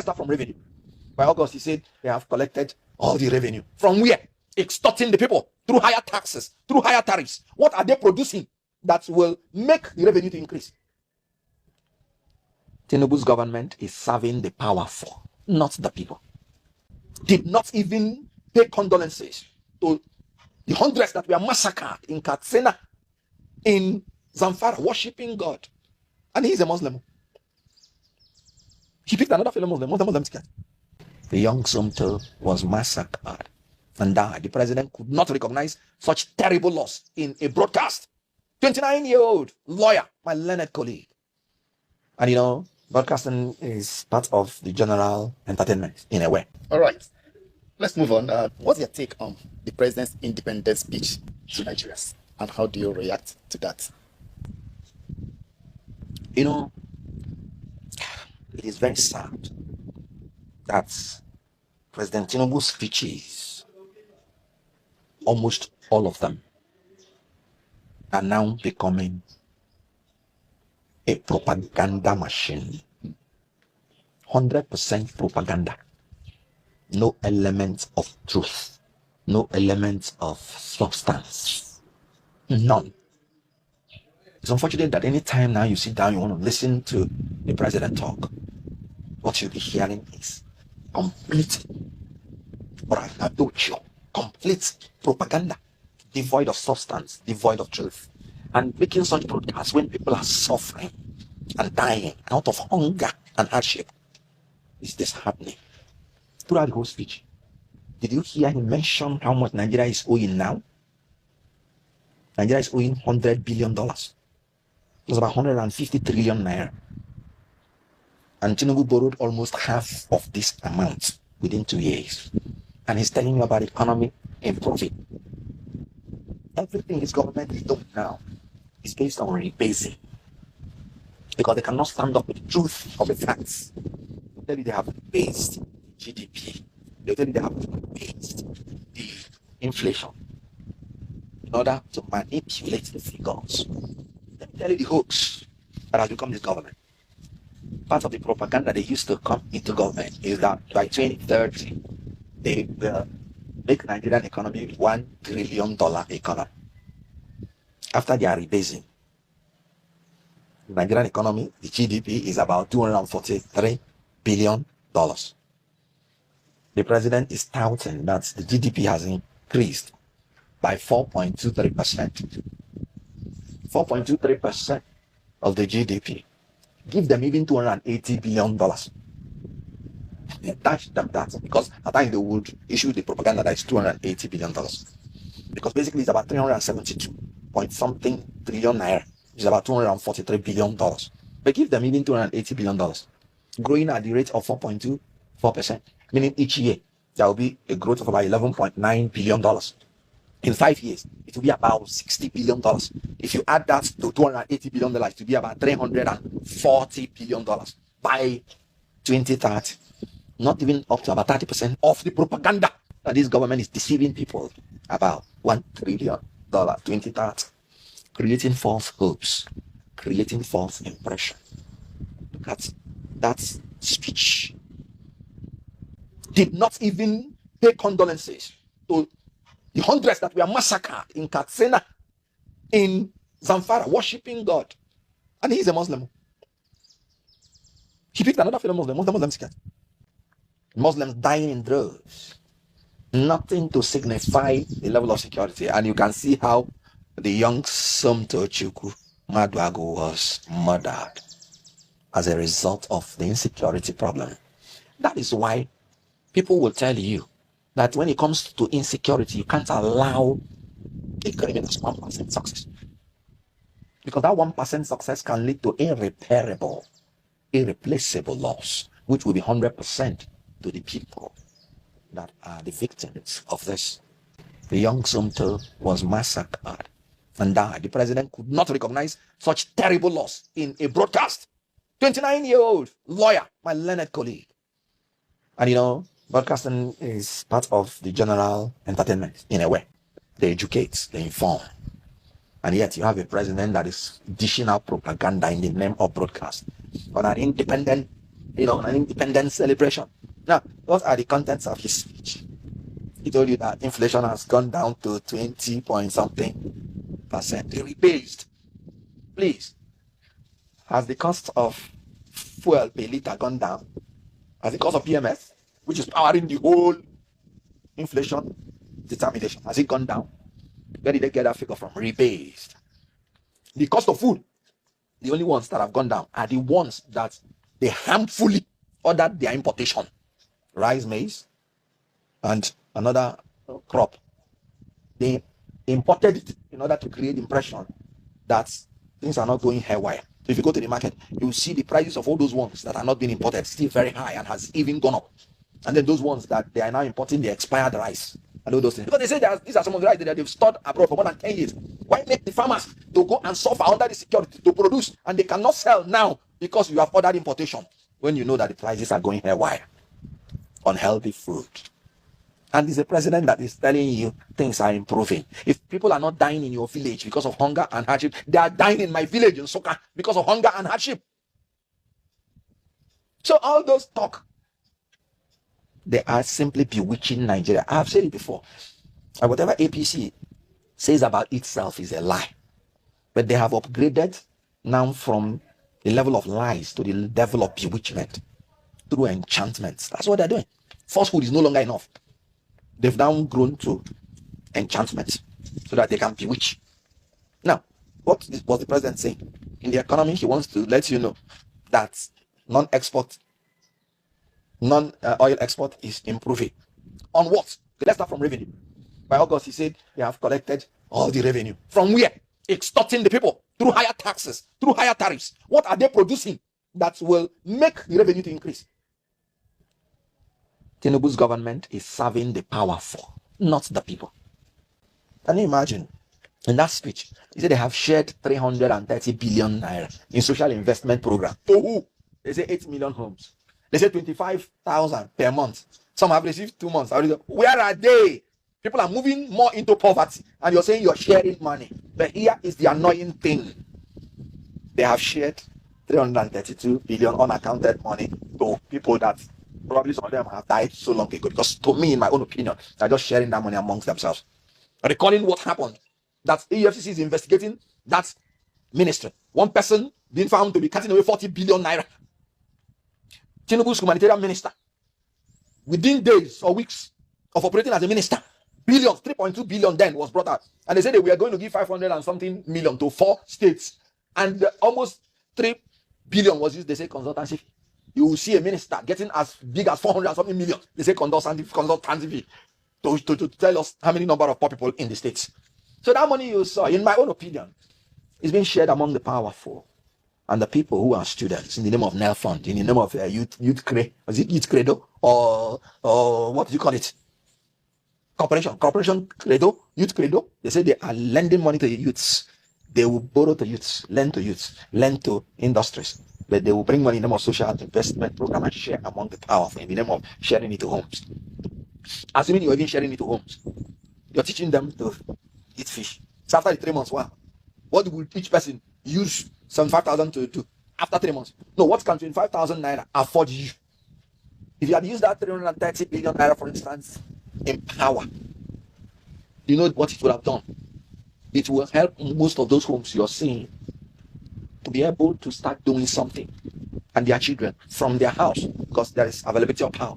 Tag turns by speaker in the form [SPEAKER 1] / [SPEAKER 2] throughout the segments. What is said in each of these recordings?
[SPEAKER 1] Let's start from revenue. By August, he said they have collected all the revenue. From where? Extorting the people through higher taxes, through higher tariffs. What are they producing that will make the revenue to increase? Tinubu's government is serving the powerful, not the people. Did not even pay condolences to the hundreds that were massacred in Katsina, in Zamfara, worshipping God. And he's a Muslim. He picked another fellow Muslim. What's the Muslim ticket? The young Sumter was massacred and died. The president could not recognize such terrible loss in a broadcast. 29-year-old lawyer, my learned colleague. And you know, broadcasting is part of the general entertainment in a way.
[SPEAKER 2] All right. Let's move on. What's your take on the president's independence speech to Nigerians? And how do you react to that?
[SPEAKER 1] You know, it is very sad that President Tinubu's speeches, almost all of them, are now becoming a propaganda machine. 100% propaganda. No element of truth. No element of substance. None. It's unfortunate that any time now you sit down, you want to listen to the president talk, what you'll be hearing is complete braggadocio, complete propaganda, devoid of substance, devoid of truth. And making such broadcasts when people are suffering and dying out of hunger and hardship is disheartening. Throughout the whole speech, did you hear him mention how much Nigeria is owing now? Nigeria is owing $100 billion. It's about 150 trillion naira. And Tinubu borrowed almost half of this amount within 2 years. And he's telling you about economy improving. Everything his government is doing now is based on rebasing. Because they cannot stand up with the truth of the facts. They'll tell you they have rebased GDP. They'll tell you they have rebased the inflation in order to manipulate the figures. They'll tell you the hoax that has become this government. Part of the propaganda they used to come into government is that by 2030, they will make Nigerian economy $1 trillion economy. After they are rebasing, the Nigerian economy, the GDP is about $243 billion. The president is touting that the GDP has increased by 4.23%. 4.23% of the GDP. Give them even $280 billion. They attach them that because at times they would issue the propaganda that is $280 billion. Because basically it's about 372 point something trillion naira, which is about $243 billion. But give them even $280 billion, growing at the rate of 4.24%, meaning each year there will be a growth of about $11.9 billion. In 5 years, it will be about $60 billion. If you add that to $280 billion, it will be about $340 billion by 2030. Not even up to about 30% of the propaganda that this government is deceiving people about $1 trillion 2030. Creating false hopes, creating false impression. Look at that speech. Did not even pay condolences to the hundreds that were massacred in Katsina, in Zamfara, worshipping God. And he's a Muslim. He picked another fellow Muslim. What's the Muslim ticket? Muslims dying in droves. Nothing to signify the level of security. And you can see how the young Somto Chukwu Maduago was murdered as a result of the insecurity problem. That is why people will tell you that when it comes to insecurity, you can't allow a criminal's 1% success. Because that 1% success can lead to irreparable, irreplaceable loss, which will be 100% to the people that are the victims of this. The young Sumter was massacred and died. The president could not recognize such terrible loss in a broadcast. 29-year-old lawyer, my learned colleague. And you know, broadcasting is part of the general entertainment in a way. They educate, they inform. And yet you have a president that is dishing out propaganda in the name of broadcast on an independent an independence celebration. Now, what are the contents of his speech? He told you that inflation has gone down to 20 point something %. Rebased. Please, has the cost of fuel per liter gone down? Has the cost of PMS, which is powering the whole inflation determination, has it gone down? Where did they get that figure from? Rebased. The cost of food, the only ones that have gone down are the ones that they harmfully ordered their importation. Rice, maize, and another crop. They imported it in order to create the impression that things are not going haywire. So if you go to the market, you will see the prices of all those ones that are not being imported still very high and has even gone up. And then those ones that they are now importing, the expired rice and all those things. Because they say these are some of the rice that they've stored abroad for more than 10 years. Why make the farmers to go and suffer under the security to produce, and they cannot sell now because you have ordered importation when you know that the prices are going haywire? Unhealthy food. And it's a president that is telling you things are improving. If people are not dying in your village because of hunger and hardship, they are dying in my village in Soka because of hunger and hardship. So all those talk, they are simply bewitching Nigeria. I have said it before. And whatever APC says about itself is a lie. But they have upgraded now from the level of lies to the level of bewitchment through enchantments. That's what they're doing. Falsehood is no longer enough. They've now grown to enchantments so that they can bewitch. Now, what was the president saying? In the economy, he wants to let you know that non-oil export is improving. On what? Let's start from revenue. By August, he said they have collected all the revenue. From where? Extorting the people through higher taxes, through higher tariffs. What are they producing that will make the revenue to increase? Tinubu's government is serving the powerful, not the people. Can you imagine? In that speech, he said they have shared 330 billion naira in social investment program. To who? They say 8 million homes. They say 25,000 per month. Some have received 2 months. Where are they? People are moving more into poverty, and you're saying you're sharing money. But here is the annoying thing. They have shared 332 billion unaccounted money to people that probably some of them have died so long ago. Because to me, in my own opinion, they're just sharing that money amongst themselves. Recalling what happened, that EFCC is investigating that ministry. One person being found to be cutting away 40 billion naira. Tinubu's humanitarian minister, within days or weeks of operating as a minister, billions, 3.2 billion then was brought out. And they said they were going to give 500 and something million to 4 states. And almost 3 billion was used, they say, consultancy. You will see a minister getting as big as 400 and something million. They say consultancy to tell us how many number of poor people in the states. So that money you saw, in my own opinion, is being shared among the powerful and the people who are students in the name of Nel Fund, in the name of youth credo, or what do you call it? Corporation credo, youth credo. They say they are lending money to the youths. They will borrow to youths, lend to industries. But they will bring money in the name of social investment program and share among the powerful in the name of sharing it to homes. Assuming you're even sharing it to homes, you're teaching them to eat fish. So after the 3 months, what will each person use 75,000 to do after 3 months? No, what can 25,000 naira afford you? If you had used that 330 billion naira, for instance, in power, you know what it would have done? It will help most of those homes you're seeing to be able to start doing something and their children from their house, because there is availability of power.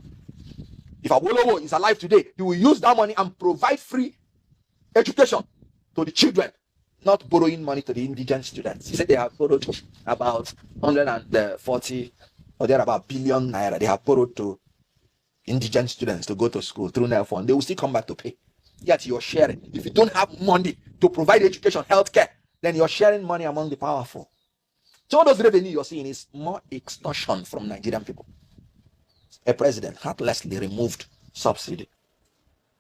[SPEAKER 1] If Awolowo is alive today, he will use that money and provide free education to the children, not borrowing money to the indigent students. He said they have borrowed about 140 or thereabout billion naira. They have borrowed to indigent students to go to school through Nel Fund. They will still come back to pay. Yet you're sharing. If you don't have money to provide education, healthcare, then you're sharing money among the powerful. So all those revenue you're seeing is more extortion from Nigerian people. A president heartlessly removed subsidy,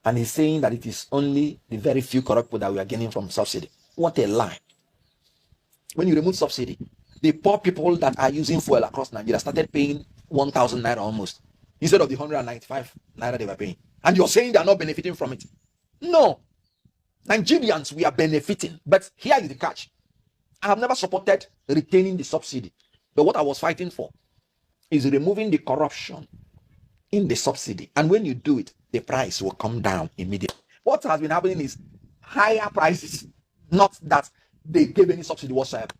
[SPEAKER 1] and he's saying that it is only the very few corrupt people that we are getting from subsidy. What a lie. When you remove subsidy, the poor people that are using fuel across Nigeria started paying 1,000 naira almost, instead of the 195 naira they were paying. And you're saying they're not benefiting from it. No. Nigerians, we are benefiting. But here is the catch. I have never supported retaining the subsidy. But what I was fighting for is removing the corruption in the subsidy. And when you do it, the price will come down immediately. What has been happening is higher prices, not that they gave any subsidy whatsoever.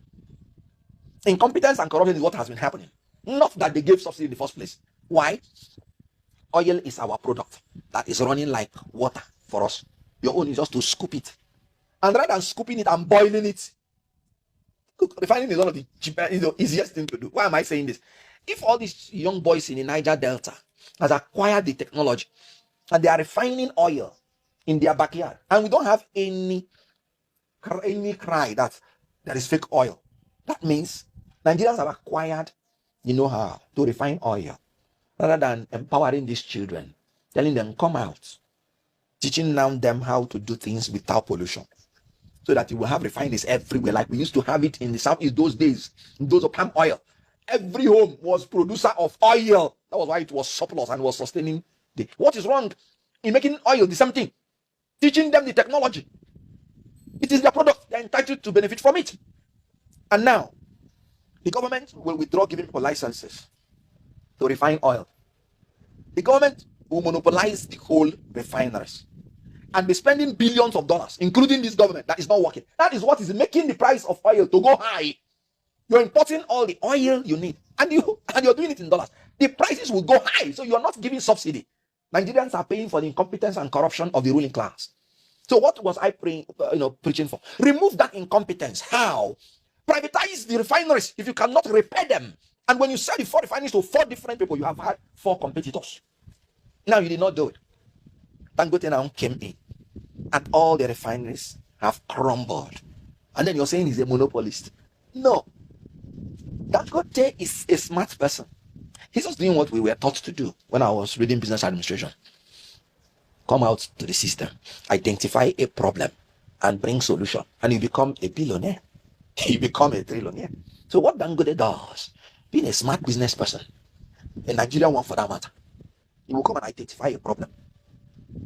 [SPEAKER 1] Incompetence and corruption is what has been happening, not that they gave subsidy in the first place. Why? Oil is our product that is running like water for us. Your own is just to scoop it. And rather than scooping it and boiling it, refining is one of the cheapest, easiest thing to do. Why am I saying this? If all these young boys in the Niger Delta has acquired the technology and they are refining oil in their backyard, and we don't have any cry that there is fake oil, that means Nigerians have acquired the know-how to refine oil, rather than empowering these children, telling them, come out, teaching them how to do things without pollution, so that you will have refineries everywhere, like we used to have it in the Southeast those days, those of palm oil. Every home was producer of oil. That was why it was surplus and was sustaining the. What is wrong in making oil the same thing? Teaching them the technology. It is their product. They're entitled to benefit from it. And now, the government will withdraw giving people licenses to refine oil. The government will monopolize the whole refineries and be spending billions of dollars, including this government that is not working. That is what is making the price of oil to go high. You're importing all the oil you need, and you're doing it in dollars. The prices will go high, so you're not giving subsidy. Nigerians are paying for the incompetence and corruption of the ruling class. So what was I preaching for? Remove that incompetence. How? Privatize the refineries if you cannot repair them. And when you sell the 4 refineries to 4 different people, you have had 4 competitors. Now you did not do it. Dangote now came in, and all the refineries have crumbled. And then you're saying he's a monopolist. No. Dangote is a smart person. He's just doing what we were taught to do when I was reading business administration. Come out to the system, identify a problem, and bring solution. And you become a billionaire. You become a trillionaire. So what Dangote does, being a smart business person, a Nigerian one for that matter, he will come and identify a problem.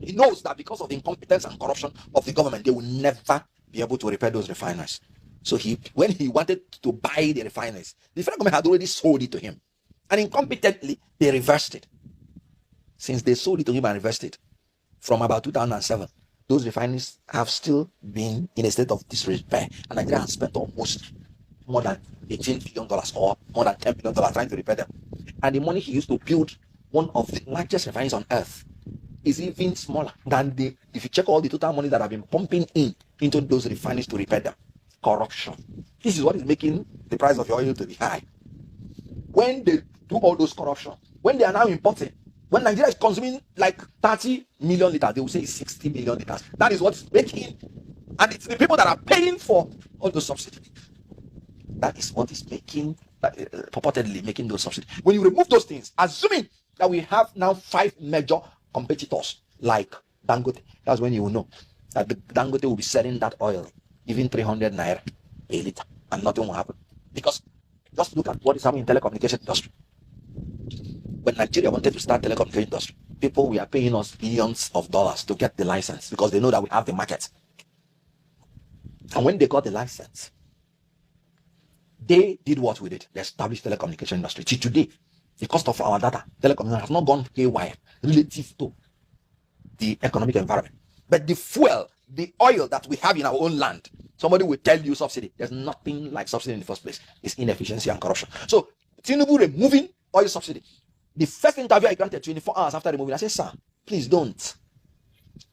[SPEAKER 1] He knows that because of the incompetence and corruption of the government, they will never be able to repair those refineries. So when he wanted to buy the refineries, the federal government had already sold it to him. And incompetently, they reversed it. Since they sold it to him and reversed it, from about 2007, those refineries have still been in a state of disrepair. And Nigeria has spent almost more than $18 billion or more than $10 billion trying to repair them. And the money he used to build one of the largest refineries on earth is even smaller than if you check all the total money that have been pumping into those refineries to repair them. Corruption. This is what is making the price of your oil to be high. When they do all those corruption, when they are now importing, when Nigeria is consuming like 30 million liters, they will say 60 million liters. That is what's making, and it's the people that are paying for all those subsidies. That is what is making, purportedly making those subsidies. When you remove those things, assuming that we have now 5 major competitors like Dangote, that's when you will know that the Dangote will be selling that oil even 300 naira a liter, and nothing will happen. Because just look at what is happening in the telecommunication industry. When Nigeria wanted to start telecommunication industry, people were paying us billions of dollars to get the license because they know that we have the market. And when they got the license, they did what we did. They established telecommunication industry. Till today, the cost of our data, telecommunication, has not gone haywire relative to the economic environment. But the fuel, the oil that we have in our own land, somebody will tell you subsidy. There's nothing like subsidy in the first place. It's inefficiency and corruption. So Tinubu removing oil subsidy. The first interview I granted 24 hours after removing, I said, sir, please don't.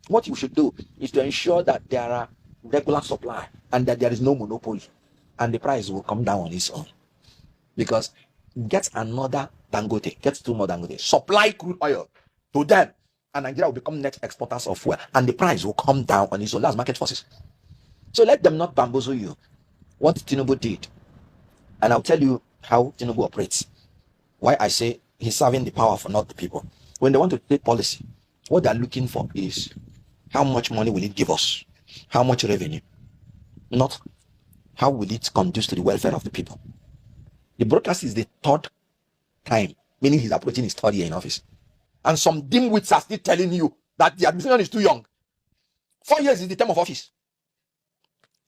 [SPEAKER 1] What you should do is to ensure that there are regular supply and that there is no monopoly, and the price will come down on its own. Because get another Dangote, get 2 more Dangote, supply crude oil to them, and Nigeria will become net exporters of fuel, and the price will come down on its own. That's market forces. So let them not bamboozle you. What Tinubu did, and I'll tell you how Tinubu operates. Why I say he's serving the power for not the people. When they want to take policy, what they're looking for is how much money will it give us? How much revenue? Not how will it conduce to the welfare of the people. The broadcast is the 3rd time, meaning he's approaching his 3rd year in office. And some dimwits are still telling you that the administration is too young. 4 years is the term of office.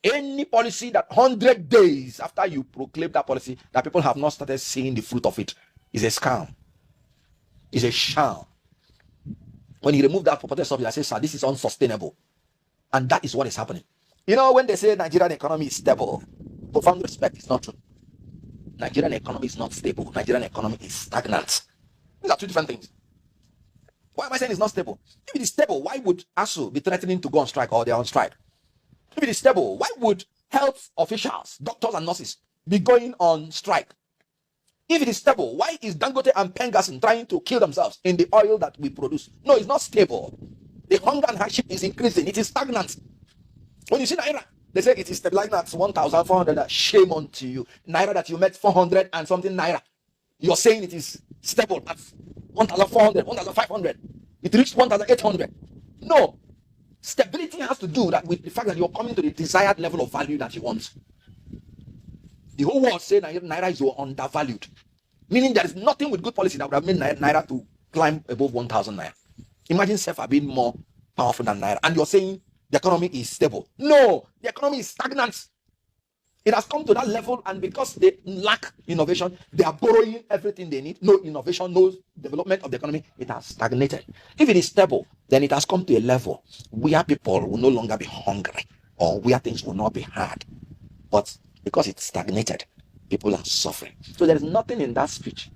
[SPEAKER 1] Any policy that 100 days after you proclaim that policy, that people have not started seeing the fruit of it, It's a scam. It's a sham. When you remove that purported subsidy, I say, sir, this is unsustainable. And that is what is happening. You know, when they say Nigerian economy is stable, profound respect is not true. Nigerian economy is not stable. Nigerian economy is stagnant. These are two different things. Why am I saying it's not stable? If it is stable, why would ASU be threatening to go on strike or they're on strike? If it is stable, why would health officials, doctors and nurses be going on strike? If it is stable, why is Dangote and Pengassin trying to kill themselves in the oil that we produce? No, it's not stable. The hunger and hardship is increasing. It is stagnant. When you see Naira, they say it is stabilizing at 1,400. Shame unto you. Naira that you met 400 and something Naira. You're saying it is stable at 1,400, 1,500. It reached 1,800. No. Stability has to do that with the fact that you're coming to the desired level of value that you want. The whole world say Naira is undervalued. Meaning there is nothing with good policy that would have made Naira to climb above 1,000 Naira. Imagine SEFA being more powerful than Naira. And you're saying the economy is stable. No, the economy is stagnant. It has come to that level, and because they lack innovation, they are borrowing everything they need. No innovation, no development of the economy. It has stagnated. If it is stable, then it has come to a level where people will no longer be hungry or where things will not be hard. But because it's stagnated, people are suffering. So there is nothing in that speech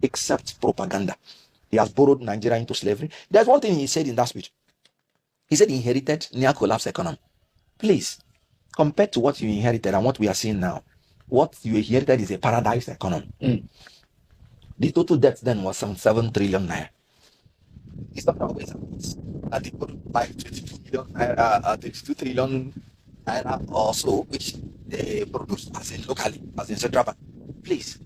[SPEAKER 1] except propaganda. He has borrowed Nigeria into slavery. There's one thing he said in that speech. He said he inherited near collapse economy. Please, compared to what you inherited and what we are seeing now, what you inherited is a paradise economy. The total debt then was some 7 trillion naira. It's not always happens. And they could buy 22 trillion naira or so, which they produce as in locally, as in Central Bank. Please,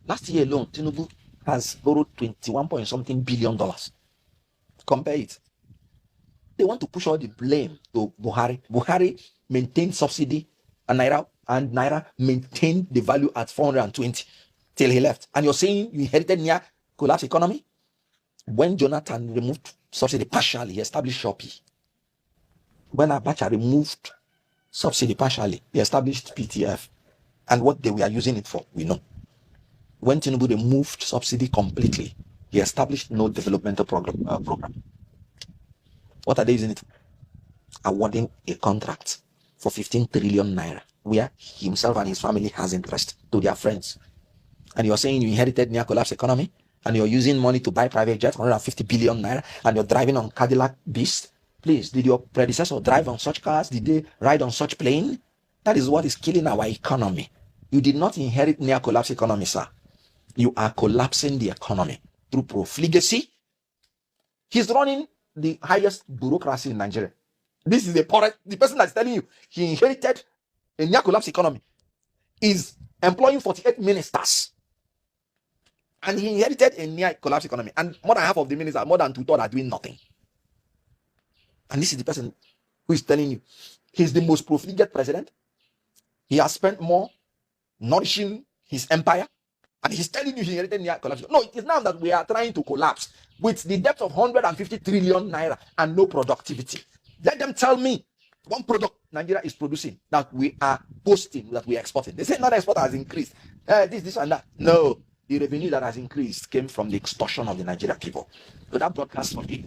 [SPEAKER 1] last year alone, Tinubu has borrowed 21 point something billion dollars. Compare it. They want to push all the blame to Buhari. Buhari maintained subsidy and Naira maintained the value at 420 till he left. And you're saying you inherited near collapse economy? When Jonathan removed subsidy partially, he established Shopee. When Abacha removed subsidy partially, he established PTF. And what they were using it for, we know. When Tinubu removed subsidy completely, he established no developmental program. What are they using it for? Awarding a contract for 15 trillion naira, where himself and his family has interest to their friends. And you're saying you inherited near collapse economy, and you're using money to buy private jets, 150 billion naira, and you're driving on Cadillac Beast. Please, did your predecessor drive on such cars? Did they ride on such plane? That is what is killing our economy. You did not inherit near collapse economy, sir. You are collapsing the economy through profligacy. He's running the highest bureaucracy in Nigeria. This is the person that's telling you he inherited a near collapse economy is employing 48 ministers. And he inherited a near collapse economy. And more than half of the ministers, more than 2/3 are doing nothing. And this is the person who is telling you he's the most profligate president. He has spent more nourishing his empire. And he's telling you he inherited near collapse. No, it is now that we are trying to collapse with the debt of 150 trillion naira and no productivity. Let them tell me one product Nigeria is producing that we are boasting that we are exporting. They say non-export has increased. This and that. No, the revenue that has increased came from the extortion of the Nigerian people. So that broadcast for me.